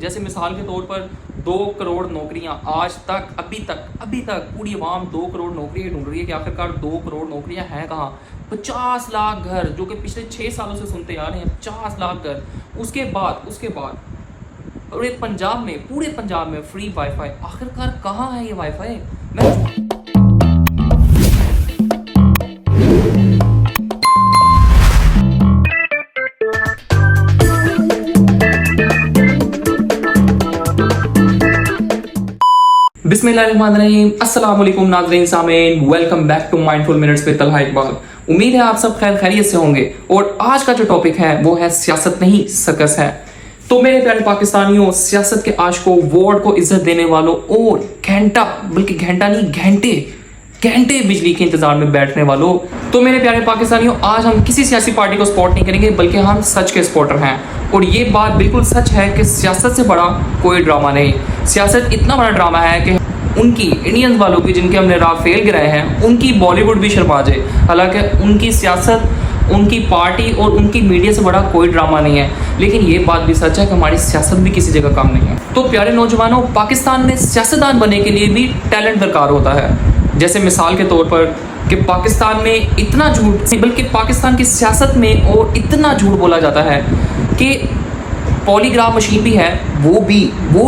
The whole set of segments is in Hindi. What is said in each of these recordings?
जैसे मिसाल के तौर पर 2 करोड़ नौकरियां आज तक अभी तक पूरी आवाम 2 करोड़ नौकरियां ढूंढ रही है कि आखिरकार 2 करोड़ नौकरियां हैं कहाँ। 50 लाख घर जो कि पिछले 6 सालों से सुनते आ रहे हैं, 50 लाख घर। उसके बाद पूरे पंजाब में फ्री वाईफाई। आखिरकार कहाँ है ये वाईफाई? मैं बिस्मिल्लाहिर्रहमानिर्रहीम, अस्सलाम वालेकुम नाज़रीन सामीन, welcome back to Mindful Minutes with Talha Iqbal. उम्मीद है आप सब खैर खैरियत से होंगे। और आज का जो टॉपिक है वो है सियासत नहीं सर्कस है। तो मेरे प्यारे पाकिस्तानियों, सियासत के आशिकों, वोट को इज्जत देने वालों और घंटे बिजली के इंतजार में बैठने वालों, तो मेरे प्यारे पाकिस्तानियों, आज हम किसी सियासी पार्टी को सपोर्ट नहीं करेंगे बल्कि हम सच के सपोर्टर हैं। और ये बात बिल्कुल सच है कि सियासत से बड़ा कोई ड्रामा नहीं। सियासत इतना बड़ा ड्रामा है कि उनकी इंडियंस वालों की, जिनके हमने राफेल गिराए हैं, उनकी बॉलीवुड भी शर्मा जाए। हालांकि उनकी सियासत, उनकी पार्टी और उनकी मीडिया से बड़ा कोई ड्रामा नहीं है। लेकिन ये बात भी सच है कि हमारी सियासत भी किसी जगह कम नहीं है। तो प्यारे नौजवानों, पाकिस्तान में सियासतदान बनने के लिए भी टैलेंट दरकार होता है। जैसे मिसाल के तौर पर कि पाकिस्तान में इतना झूठ, बल्कि पाकिस्तान की सियासत में और इतना झूठ बोला जाता है कि पॉलीग्राफ मशीन भी है, वो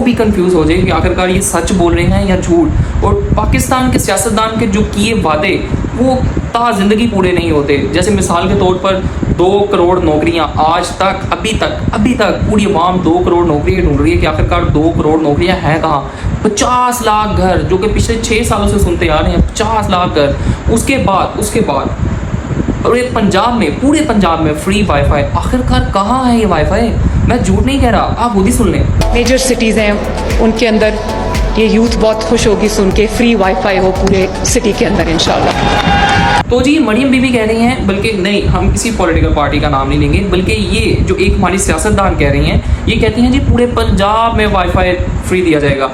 भी कंफ्यूज हो जाए कि आखिरकार ये सच बोल रहे हैं या झूठ। और पाकिस्तान के सियासतदान के जो किए वादे वो ता जिंदगी पूरे नहीं होते। जैसे मिसाल के तौर पर 2 करोड़ नौकरियां आज तक अभी तक पूरी आवाम 2 करोड़ नौकरियां ढूंढ रही है कि आखिरकार 2 करोड़ नौकरियां हैं कहाँ। 50 लाख घर जो कि पिछले 6 सालों से सुनते आ रहे हैं, 50 लाख घर। उसके बाद पूरे पंजाब में फ्री वाईफाई। आखिरकार कहाँ है ये वाईफाई? मैं झूठ नहीं कह रहा, आप खुद ही सुन लें। मेजर सिटीज़ हैं उनके अंदर ये यूथ बहुत खुश होगी सुन के फ्री वाईफाई हो पूरे सिटी के अंदर इंशाल्लाह। तो जी मरियम बीबी कह रही हैं, बल्कि नहीं, हम किसी पॉलिटिकल पार्टी का नाम नहीं लेंगे, बल्कि ये जो एक हमारी सियासतदान कह रही हैं, ये कहती हैं जी पूरे पंजाब में वाईफाई फ्री दिया जाएगा।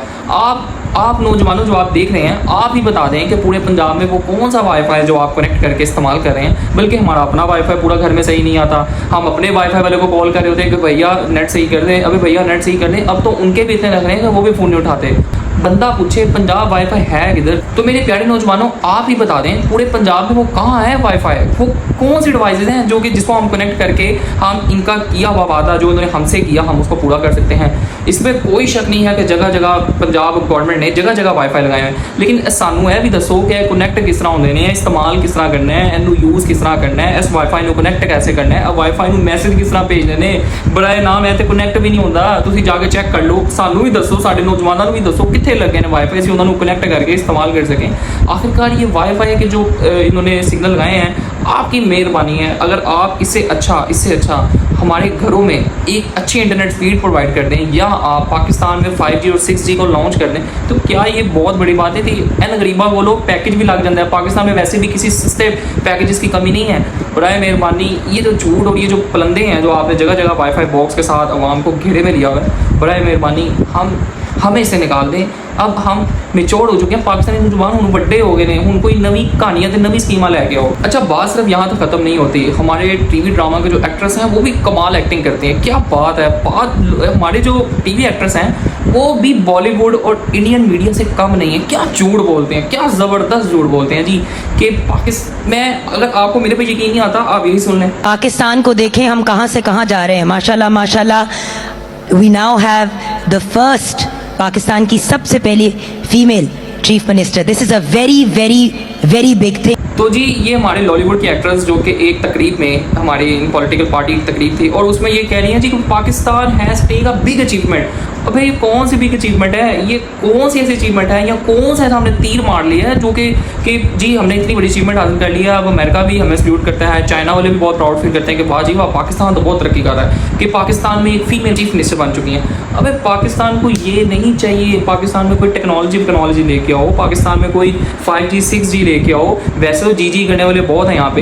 आप नौजवानों जो आप देख रहे हैं, आप ही बता दें कि पूरे पंजाब में वो कौन सा वाईफाई है जो आप कनेक्ट करके इस्तेमाल कर रहे हैं। बल्कि हमारा अपना वाईफाई पूरा घर में सही नहीं आता। हम अपने वाईफाई वाले को कॉल कर रहे होते हैं कि भैया नेट सही कर दें, अभी भैया नेट सही कर दें। अब तो उनके भी इतने लग रहे हैं कि वो भी फ़ोन नहीं उठाते। बंदा पूछे पंजाब वाईफाई है किधर? तो मेरे प्यारे नौजवानों, आप ही बता दें पूरे पंजाब में वो कहाँ है वाईफाई? वो कौन सी डिवाइसेज हैं जो कि जिसको हम कनेक्ट करके हम इनका किया हुआ वादा जो उन्होंने हमसे किया, हम उसको पूरा कर सकते हैं। इसमें कोई शक नहीं है कि जगह जगह पंजाब गवर्नमेंट ने जगह जगह वाईफाई लगाए हैं। लेकिन सानू है भी दसो कि कनेक्ट किस तरह होंगे ने, इस्तेमाल किस तरह करना है, इनू यूज़ किस तरह करना है, इस वाईफाई को कनेक्ट कैसे करना है, वाईफाई में मैसेज किस तरह भेजने ने। बड़ा नाम है तो कनेक्ट भी नहीं होता, तुम जाके चेक कर लो। सानू भी दसो, साडे नौजवानों को भी दसो कितने लगे ने वाईफाई, उन्होंने कनेक्ट करके इस्तेमाल कर सकें। आखिरकार ये वाईफाई के जो इन्होंने सिग्नल लगाए हैं, आपकी मेहरबानी है अगर आप इससे अच्छा हमारे घरों में एक अच्छी इंटरनेट स्पीड प्रोवाइड कर दें, या आप पाकिस्तान में 5G और 6G को लॉन्च कर दें, तो क्या ये बहुत बड़ी बात है। एन गरीबा वो लोग पैकेज भी लग जाता है। पाकिस्तान में वैसे भी किसी सस्ते पैकेजेस की कमी नहीं है। बराए मेहरबानी ये जो झूठ और ये जो पलंदे हैं जो आपने जगह जगह वाईफाई बॉक्स के साथ आवाम को घेरे में लिया हुआ है, बराए मेहरबानी हमें इसे निकाल दें। अब हम मेच्योर हो चुके हैं, पाकिस्तानी नौजवान हूँ बड़े हो गए हैं, उनको कोई नवी कहानियाँ नवी स्कीमा लेके आओ। अच्छा, बात सिर्फ यहाँ तक ख़त्म नहीं होती। हमारे टीवी ड्रामा के जो एक्ट्रेस हैं वो भी कमाल एक्टिंग करते हैं। क्या बात है, हमारे जो टीवी एक्ट्रेस हैं वो भी बॉलीवुड और इंडियन मीडिया से कम नहीं है। क्या झूठ बोलते हैं, क्या ज़बरदस्त झूठ बोलते हैं जी कि पाकिस्तान में, अगर आपको मेरे पे यकीन नहीं आता आप यही सुन लें। पाकिस्तान को देखें हम कहाँ से कहाँ जा रहे हैं। माशाल्लाह we now have the first, Pakistan की सबसे पहली female chief minister. This is a very very very big thing. तो जी ये हमारे लॉलीवुड की एक्ट्रेस जो कि एक तकरीब में, हमारी पॉलिटिकल पार्टी की तकरीब थी, और उसमें ये कह रही हैं जी कि Pakistan has take a big achievement. अबे ये कौन सी बिग अचीवमेंट है? ये कौन सी ऐसी अचीवमेंट है या कौन सा हमने तीर मार लिया है जो कि जी हमने इतनी बड़ी अचीवमेंट हासिल कर लिया। अब अमेरिका भी हमें सल्यूट करता है, चाइना वाले भी बहुत प्राउड फील करते हैं कि वाह जी वाह, पाकिस्तान तो बहुत तरक्की कर रहा है कि पाकिस्तान में एक फीमेल चीफ मिनिस्टर बन चुकी हैं। अबे पाकिस्तान को ये नहीं चाहिए। पाकिस्तान में कोई टेक्नोलॉजी लेके आओ, पाकिस्तान में कोई 5G 6G लेके आओ। वैसे तो जी करने वाले बहुत हैं यहाँ पे,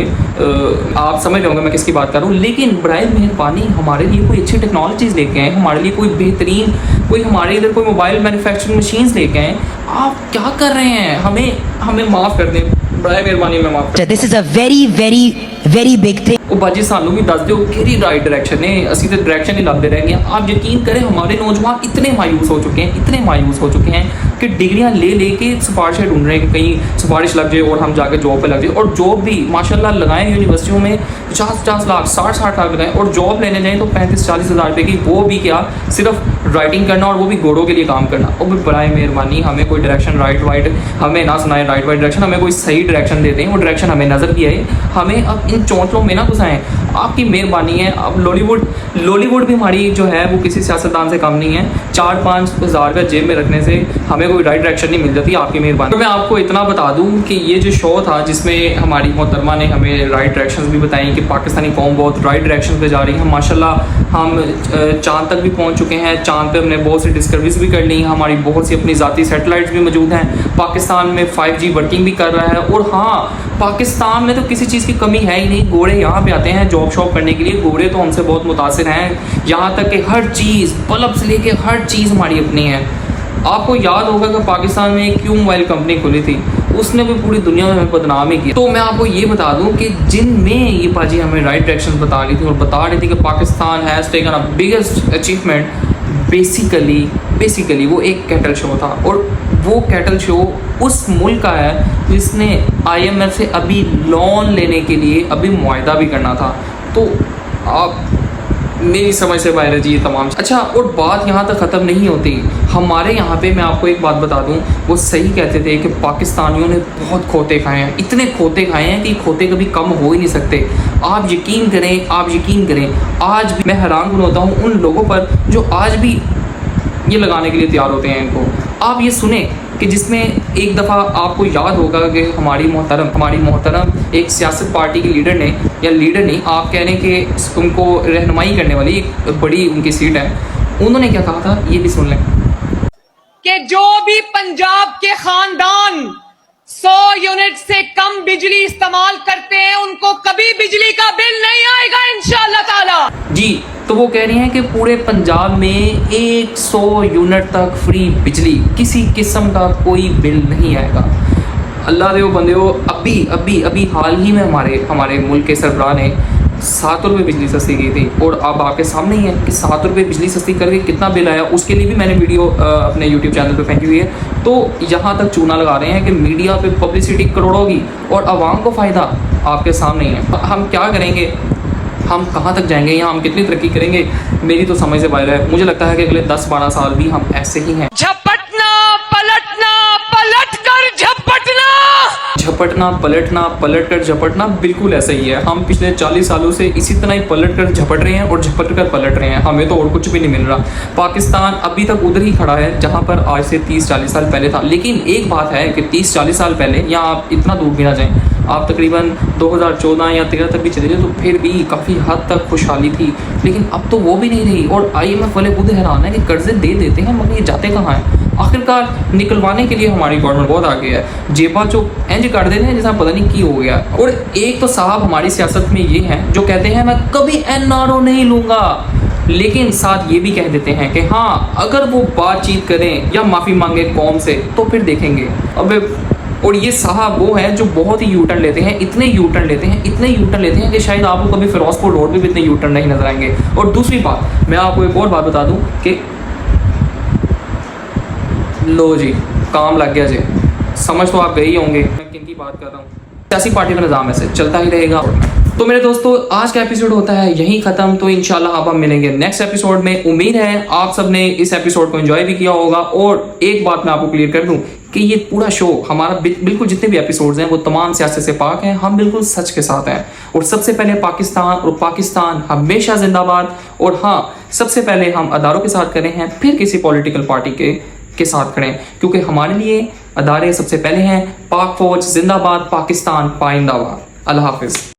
आप समझ रहे होंगे मैं किसकी बात कर रहा हूँ। लेकिन बराए मेहरबानी हमारे लिए कोई अच्छी टेक्नोलॉजीज़ लेके आएँ, हमारे लिए कोई बेहतरीन, कोई हमारे इधर कोई मोबाइल मैन्युफैक्चरिंग मशीन्स लेके आएँ। आप क्या कर रहे हैं? हमें माफ़ कर दें, बराए मेहरबानी में माफ़ कर। This is a very very very big thing. बाजी सानू भी दस दो कि राइट डायरेक्शन है, असं तो डायरेक्शन ही लभते रह गए। आप यकीन करें हमारे नौजवान इतने मायूस हो चुके हैं, इतने मायूस हो चुके हैं कि डिग्रियां ले लेके सिफारिशें ढूंढ रहे हैं कि कहीं सिफारिश लग जाए और हम जाके जॉब पे लग जाए। और जॉब भी माशाल्लाह लगाएं यूनिवर्सिटियों में 50-50 लाख 60-60 लाख लगाएं, और जॉब लेने जाएँ तो 35-40 हज़ार रुपये की, वो भी क्या सिर्फ राइटिंग करना, और वो भी घोड़ों के लिए काम करना। और भी बड़ा मेहरबानी हमें कोई डायरेक्शन राइट वाइट हमें ना सुनाए, राइट वाइट डायरेक्शन हमें कोई सही डायरेक्शन दे दें, वो डायरेक्शन हमें नज़र भी आए, हमें अब इन चौंचलों में ना घुसाएं। आपकी मेहरबानी है। अब लॉलीवुड भी हमारी जो है वो किसी सियासतदान से कम नहीं है। 4-5 हज़ार रुपये जेब में रखने से हमें कोई राइट डायरेक्शन नहीं मिल जाती। आपकी मेहरबानी। तो मैं आपको इतना बता दूं कि ये जो शो था जिसमें हमारी मोहतरमा ने हमें राइट डायरेक्शन भी बताई कि पाकिस्तानी कौम बहुत राइट डायरेक्शन पे जा रही है। माशाल्लाह हम चाँद तक भी पहुँच चुके हैं, चाँद पे हमने बहुत सी डिस्कवरीज भी कर ली हैं, हमारी बहुत सी अपनी ज़ाती सैटेलाइट्स भी मौजूद हैं, पाकिस्तान में 5G वर्किंग भी कर रहा है। और हाँ, पाकिस्तान में तो किसी चीज़ की कमी है ही नहीं। गोरे यहाँ पे आते हैं जॉब शॉप करने के लिए, गोरे तो हमसे बहुत मुतासिर हैं, यहाँ तक कि हर चीज़ बल्ब से लेके हर चीज़ हमारी अपनी है। आपको याद होगा कि पाकिस्तान में एक क्यू मोबाइल कंपनी खुली थी, उसने भी पूरी दुनिया में हमें बदनाम ही किया। तो मैं आपको ये बता दूं कि जिनमें ये बाजी हमें राइट डायरेक्शन बता रही थी और बता रही थी कि Pakistan has taken a biggest achievement, basically वो एक कैटल शो था। और वो कैटल शो उस मुल्क का है जिसने IMF से अभी लोन लेने के लिए अभी मुआहदा भी करना था। तो आप मेरी समझ से बाहर है जी ये तमाम। अच्छा, और बात यहाँ तक ख़त्म नहीं होती। हमारे यहाँ पे मैं आपको एक बात बता दूँ, वो सही कहते थे कि पाकिस्तानियों ने बहुत खोते खाए हैं, इतने खोते खाए हैं कि खोते कभी कम हो ही नहीं सकते। आप यकीन करें, आज भी मैं हैरान होता हूँ उन लोगों पर जो आज भी ये लगाने के लिए तैयार होते हैं इनको। आप ये सुने कि जिसमें एक दफ़ा आपको याद होगा कि हमारी मोहतरम एक सियासत पार्टी की लीडर ने, या लीडर नहीं आप कह रहे हैं कि उनको रहनुमाई करने वाली एक बड़ी उनकी सीट है, उन्होंने क्या कहा था ये भी सुन लें कि जो भी पंजाब के खानदान 100 यूनिट से कम बिजली इस्तेमाल करते हैं उनको कभी बिजली का बिल नहीं आएगा इंशाअल्लाह ताला। जी, तो वो कह रही हैं कि पूरे पंजाब में 100 यूनिट तक फ्री बिजली, किसी किस्म का कोई बिल नहीं आएगा। अल्लाह दे बंदे हो, अभी हाल ही में हमारे मुल्क के सरबराह ने 7 रुपये बिजली सस्ती की थी, और अब आपके सामने ही है कि 7 रुपये बिजली सस्ती करके कितना बिल आया। उसके लिए भी मैंने वीडियो अपने YouTube चैनल पे फेंकी हुई है। तो यहाँ तक चूना लगा रहे हैं कि मीडिया पे पब्लिसिटी करोड़ों की और आवाम को फ़ायदा आपके सामने ही है। हम क्या करेंगे, हम कहाँ तक जाएंगे, यहाँ हम कितनी तरक्की करेंगे, मेरी तो समझ से बाहर है। मुझे लगता है कि अगले 10-12 साल भी हम ऐसे ही हैं। झपटना पलटना पलट कर झपटना, पलट कर झपटना, बिल्कुल ऐसा ही है। हम पिछले 40 सालों से इसी तरह ही पलट कर झपट रहे हैं और झपट कर पलट रहे हैं, हमें तो और कुछ भी नहीं मिल रहा। पाकिस्तान अभी तक उधर ही खड़ा है जहाँ पर आज से 30-40 साल पहले था। लेकिन एक बात है कि 30-40 साल पहले, या आप इतना दूर भी ना जाएँ, आप तकरीबन 2014 या 13 तक भी चले जाए तो फिर भी काफ़ी हद तक खुशहाली थी। लेकिन अब तो वो भी नहीं रही, और IMF वाले खुद हैरान है कि कर्जे दे देते हैं मगर ये जाते कहाँ हैं। आखिरकार निकलवाने के लिए हमारी गवर्नमेंट बहुत आगे है, जेबा जो इंज कर देते हैं जैसा पता नहीं की हो गया। और एक तो साहब हमारी सियासत में ये हैं जो कहते हैं मैं कभी NRO नहीं लूँगा, लेकिन साथ ये भी कह देते हैं कि हाँ अगर वो बातचीत करें या माफ़ी मांगे कौम से तो फिर देखेंगे। अब और ये साहब वो हैं जो बहुत ही यूटर्न लेते हैं, इतने यूटर्न लेते हैं कि शायद आपको कभी फिरोजपुर रोड पे भी इतने यूटर्न नहीं नजर आएंगे। और दूसरी बात, मैं आपको एक और बात बता दूं कि लो जी काम लग गया जी, समझ तो आप गए ही होंगे मैं किन की बात कर रहा हूँ। सियासी पार्टी का निज़ाम ऐसे चलता ही रहेगा। तो मेरे दोस्तों आज का एपिसोड होता है यहीं ख़त्म। तो इंशाल्लाह अब हम मिलेंगे नेक्स्ट एपिसोड में। उम्मीद है आप सबने इस एपिसोड को एंजॉय भी किया होगा। और एक बात मैं आपको क्लियर कर दूं कि ये पूरा शो हमारा बिल्कुल जितने भी एपिसोड्स हैं वो तमाम सियासत से पाक हैं, हम बिल्कुल सच के साथ हैं। और सबसे पहले पाकिस्तान, और पाकिस्तान हमेशा जिंदाबाद। और हाँ, सबसे पहले हम अदारों के साथ खड़े हैं, फिर किसी पॉलिटिकल पार्टी के साथ खड़े हैं, क्योंकि हमारे लिए अदारे सबसे पहले हैं। पाक फौज जिंदाबाद, पाकिस्तान पाइंदाबाद। अल्लाह हाफिज़।